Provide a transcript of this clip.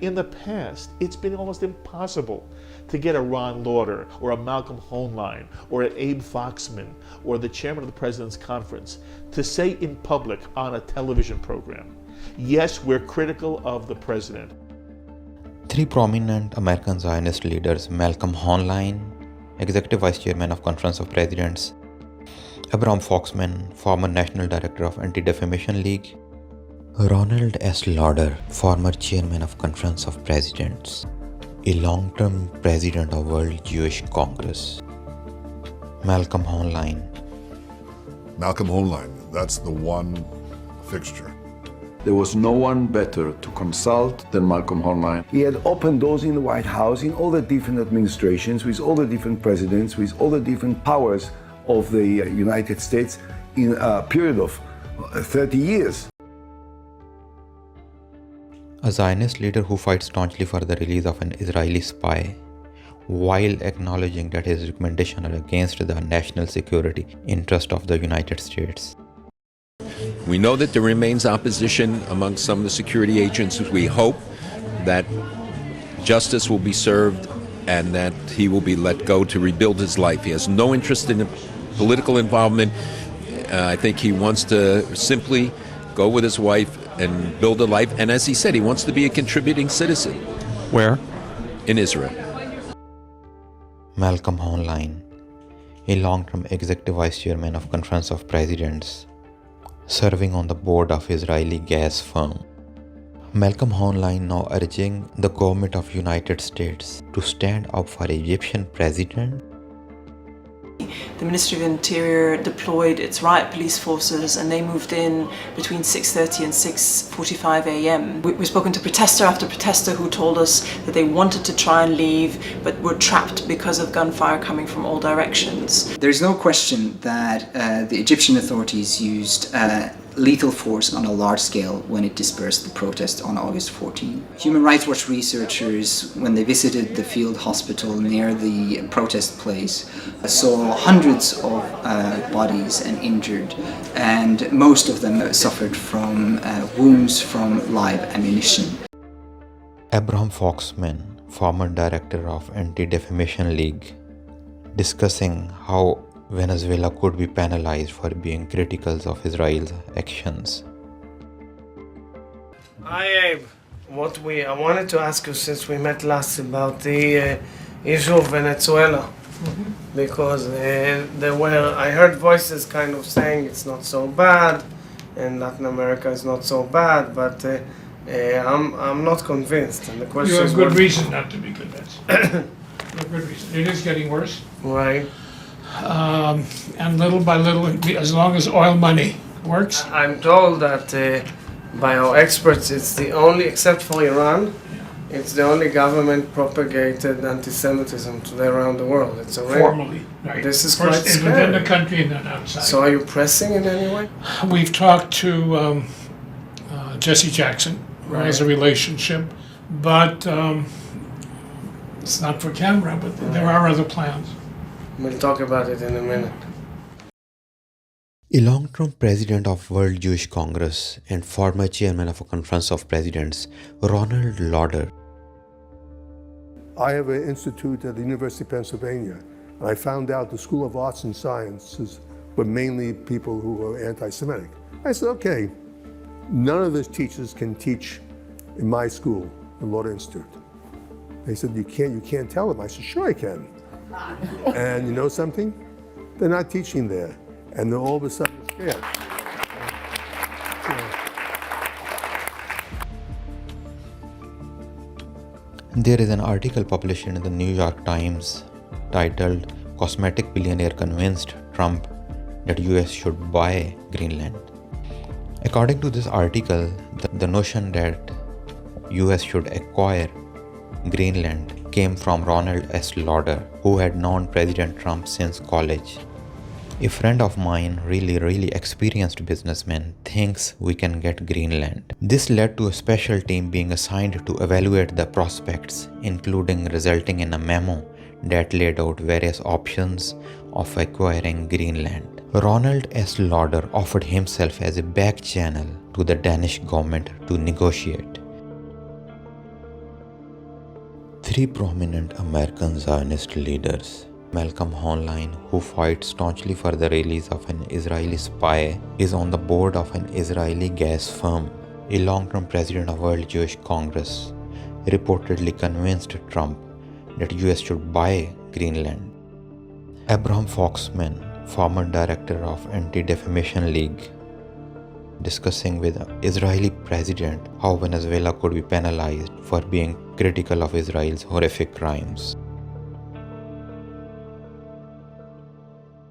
In the past, it's been almost impossible to get a Ron Lauder or a Malcolm Hoenlein or an Abe Foxman or the chairman of the President's Conference to say in public on a television program, yes, we're critical of the president. Three prominent American Zionist leaders, Malcolm Hoenlein, Executive Vice Chairman of Conference of Presidents, Abraham Foxman, former National Director of Anti-Defamation League, Ronald S. Lauder, former Chairman of Conference of Presidents, a long-term President of World Jewish Congress, Malcolm Hoenlein. Malcolm Hoenlein, that's the one fixture. There was no one better to consult than Malcolm Hoenlein. He had opened doors in the White House, in all the different administrations, with all the different presidents, with all the different powers of the United States in a period of 30 years. A Zionist leader who fights staunchly for the release of an Israeli spy, while acknowledging that his recommendations are against the national security interest of the United States. We know that there remains opposition among some of the security agents. We hope that justice will be served and that he will be let go to rebuild his life. He has no interest in political involvement. I think he wants to simply go with his wife and build a life. And as he said, he wants to be a contributing citizen. Where? In Israel. Malcolm Hoenlein, a long-term Executive Vice Chairman of Conference of Presidents, serving on the board of Israeli gas firm. Malcolm Hoenlein now urging the government of United States to stand up for Egyptian president. The Ministry of Interior deployed its riot police forces and they moved in between 6:30 and 6:45 a.m. We've spoken to protester after protester who told us that they wanted to try and leave but were trapped because of gunfire coming from all directions. There's no question that the Egyptian authorities used lethal force on a large scale when it dispersed the protest on August 14. Human Rights Watch researchers, when they visited the field hospital near the protest place, saw hundreds of bodies and injured, and most of them suffered from wounds from live ammunition. Abraham Foxman, former director of Anti-Defamation League, discussing how Venezuela could be penalized for being critical of Israel's actions. Hi Abe, I wanted to ask you since we met last about the issue of Venezuela, because I heard voices kind of saying it's not so bad and Latin America is not so bad, but I'm not convinced. And the question you have is good reason not to be convinced. You have good reason. It is getting worse. Right. And little by little, as long as oil money works. I'm told that by our experts, it's the only, except for Iran, it's the only government-propagated anti-Semitism today around the world. It's a formally, right? This is first quite scary. Within the country and then outside. So, are you pressing in any way? We've talked to Jesse Jackson, who has a relationship, but it's not for camera. But there are other plans. We'll talk about it in a minute. A long-term president of World Jewish Congress and former chairman of a Conference of Presidents, Ronald Lauder. I have an institute at the University of Pennsylvania, and I found out the School of Arts and Sciences were mainly people who were anti-Semitic. I said, okay, none of those teachers can teach in my school, the Lauder Institute. They said, you can't tell them. I said, sure I can. And you know something? They're not teaching there, and they're all of a sudden scared. There is an article published in the New York Times titled "Cosmetic Billionaire Convinced Trump That US Should Buy Greenland." According to this article, the notion that US should acquire Greenland came from Ronald S. Lauder, who had known President Trump since college. A friend of mine, really experienced businessman, thinks we can get Greenland. This led to a special team being assigned to evaluate the prospects, including resulting in a memo that laid out various options of acquiring Greenland. Ronald S. Lauder offered himself as a back channel to the Danish government to negotiate. Three prominent American Zionist leaders, Malcolm Hoenlein, who fights staunchly for the release of an Israeli spy, is on the board of an Israeli gas firm. A long-term president of World Jewish Congress reportedly convinced Trump that US should buy Greenland. Abraham Foxman, former director of Anti-Defamation League, discussing with Israeli president how Venezuela could be penalized for being critical of Israel's horrific crimes.